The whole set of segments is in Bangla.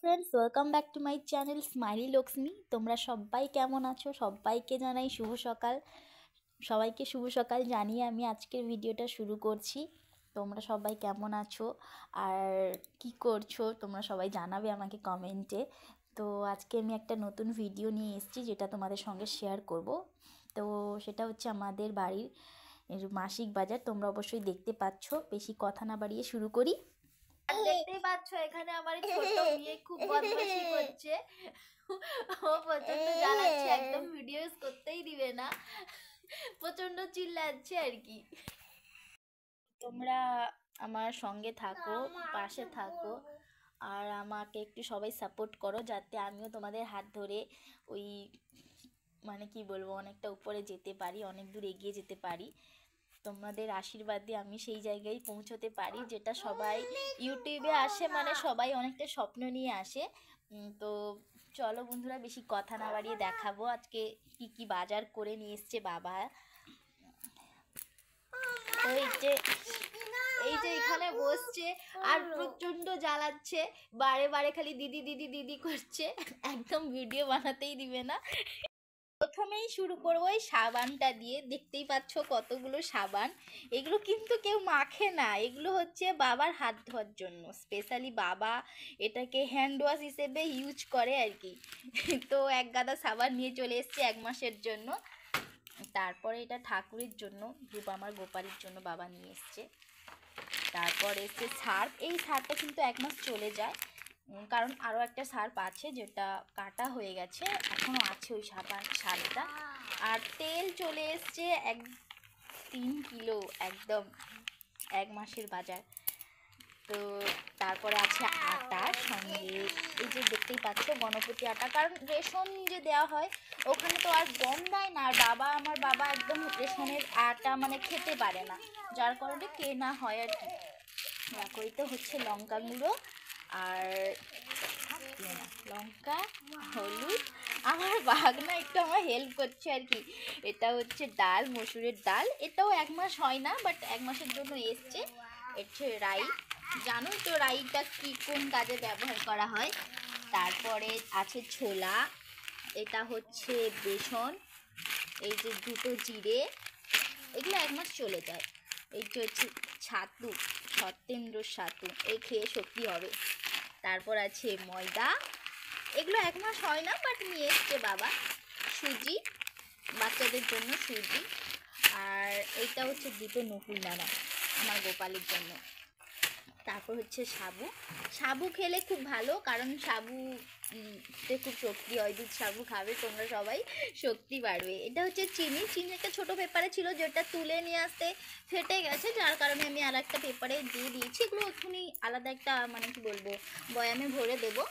Friends, welcome back to my channel smiley Lakshmi. তোমরা সবাই কেমন আছো? সবাইকে জানাই শুভ সকাল। সবাইকে শুভ সকাল জানিয়ে আমি আজকের ভিডিওটা শুরু করছি। তোমরা সবাই কেমন আছো আর কি করছো তোমরা সবাই জানাবে আমাকে কমেন্টে। তো আজকে আমি একটা নতুন ভিডিও নিয়ে এসেছি যেটা তোমাদের সঙ্গে শেয়ার করব। তো সেটা হচ্ছে আমাদের বাড়ির মাসিক বাজার। তোমরা অবশ্যই দেখতে পাচ্ছ। বেশি কথা না বাড়িয়ে শুরু করি। দেখতেই পাচ্ছ এখানে আমার ছোট মেয়ে খুব বদমাশি করছে। ও প্রচন্ড জ্বালাচ্ছে, একদম ভিডিওস করতেই দিবে না, প্রচন্ড চিল্লাচ্ছে আর কি। তোমরা আমার সঙ্গে থাকো, পাশে থাকো, আর আমাকে একটু সবাই সাপোর্ট করো যাতে আমিও তোমাদের হাত ধরে ওই মানে কি বলবো অনেকটা উপরে যেতে পারি, অনেক দূর এগিয়ে যেতে পারি। তোমাদের আশীর্বাদে আমি সেই জায়গায় পৌঁছতে পারি যেটা সবাই ইউটিউবে আসে, মানে সবাই অনেকটা স্বপ্ন নিয়ে আসে। তো চলো বন্ধুরা, বেশি কথা না বাড়িয়ে দেখাবো আজকে কি কি বাজার করে নিয়ে এসছে বাবা। তো এই যে এখানে বসছে আর প্রচন্ড জ্বালাচ্ছে, বারে বারে খালি দিদি দিদি দিদি করছে, একদম ভিডিও বানাতেই দিবে না। প্রথমেই শুরু করবো এই সাবানটা দিয়ে। দেখতেই পাচ্ছ কতগুলো সাবান। এগুলো কিন্তু কেউ মাখে না, এগুলো হচ্ছে বাবার হাত ধোয়ার জন্য স্পেশালি বাবা এটাকে হ্যান্ড ওয়াশ হিসেবে ইউজ করে আর কি। তো এক গাদা সাবান নিয়ে চলে এসছে 1 মাসের জন্য। তারপরে এটা ঠাকুরের জন্য, ধূপ আমার গোপালের জন্য বাবা নিয়ে এসছে। তারপর এসছে সার্ফ। এই সার্ফটা কিন্তু 1 মাস চলে যায়, কারণ আরও একটা সার্ফ আছে যেটা কাটা হয়ে গেছে, এখনও আছে ওই সার্ফটা। আর তেল চলে এসছে 3 কিলো, একদম 1 মাসের বাজার। তো তারপরে আছে আটা সঙ্গে, এই যে দেখতেই পাচ্ছ গণপতি আটা, কারণ রেশন যে দেওয়া হয় ওখানে তো আর গম দেয় না, আর আমার বাবা একদম রেশনের আটা মানে খেতে পারে না, যার কারণে কেনা হয় আর কি। তো হচ্ছে লঙ্কা গুঁড়ো আর লঙ্কা, হলুদ। আমার বাগনা একটু আমার হেল্প করছে আর কি। এটা হচ্ছে ডাল, মসুরের ডাল। এটাও 1 মাস হয় না, বাট 1 মাসের জন্য এসছে। এটা রাই, জানো তো রাইটা কি কোন কাজে ব্যবহার করা হয়। তারপরে আছে ছোলা, এটা হচ্ছে বেসন, এই যে 2টো জিরে, এগুলো 1 মাস চলে যায়। এইটা হচ্ছে ছাতু, সত্যেন্দ্র ছাতু, এই খেয়ে শক্তি হবে। তারপর আছে ময়দা, এগুলো 1 মাস হয় না, বাট নিয়ে এসছে বাবা। সুজি, বাচ্চাদের জন্য সুজি। আর এইটা হচ্ছে 2টো নকুল দানা আমার গোপালের জন্য। তারপর হচ্ছে সাবু। সাবু খেলে খুব ভালো, কারণ সাবুতে খুব শক্তি হয়। দুধ সাবু খাবে তোমরা সবাই, শক্তি বাড়বে। এটা হচ্ছে চিনি। চিনি একটা ছোটো পেপারে ছিল যেটা তুলে নিয়ে আসতে ফেটে গেছে, যার কারণে আমি আর একটা পেপারে দিয়ে দিয়েছি। এগুলো ওখানেই আলাদা একটা মানে কি বলবো বয়ামে ভরে দেবো।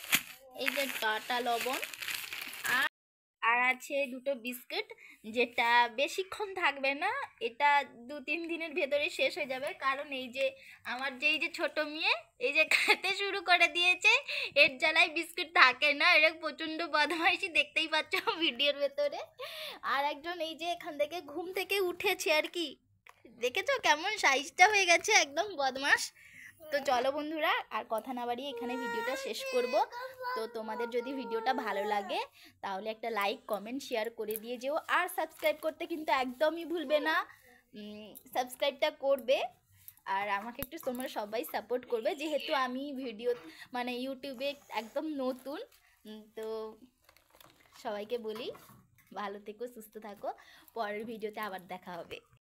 এই যে টাটা লবণ, আর আছে 2টো বিস্কিট, যেটা বেশিক্ষণ থাকবে না, এটা 2-3 দিনের ভেতরে শেষ হয়ে যাবে। কারণ এই যে আমার এই যে ছোট মেয়ে এই যে খেতে শুরু করে দিয়েছে, এর জ্বালায় বিস্কিট থাকে না, এরা প্রচণ্ড বদমাইশি, দেখতেই পাচ্ছ ভিডিওর ভেতরে। আর একজন এই যে এখান থেকে ঘুম থেকে উঠেছে আর কি, দেখেছো কেমন সাইজটা হয়ে গেছে, একদম বদমাস। তো চলো বন্ধুরা, আর কথা না বাড়িয়ে এখানে ভিডিওটা শেষ করব। তো তোমাদের যদি ভিডিওটা ভালো লাগে তাহলে একটা লাইক, কমেন্ট, শেয়ার করে দিয়ে যেও। আর সাবস্ক্রাইব করতে কিন্তু একদমই ভুলবে না, সাবস্ক্রাইবটা করবে। আর আমাকে একটু তোমরা সবাই সাপোর্ট করবে, যেহেতু আমি ভিডিও মানে ইউটিউবে একদম নতুন। তো সবাইকে বলি ভালো থেকো, সুস্থ থাকো। পরের ভিডিওতে আবার দেখা হবে।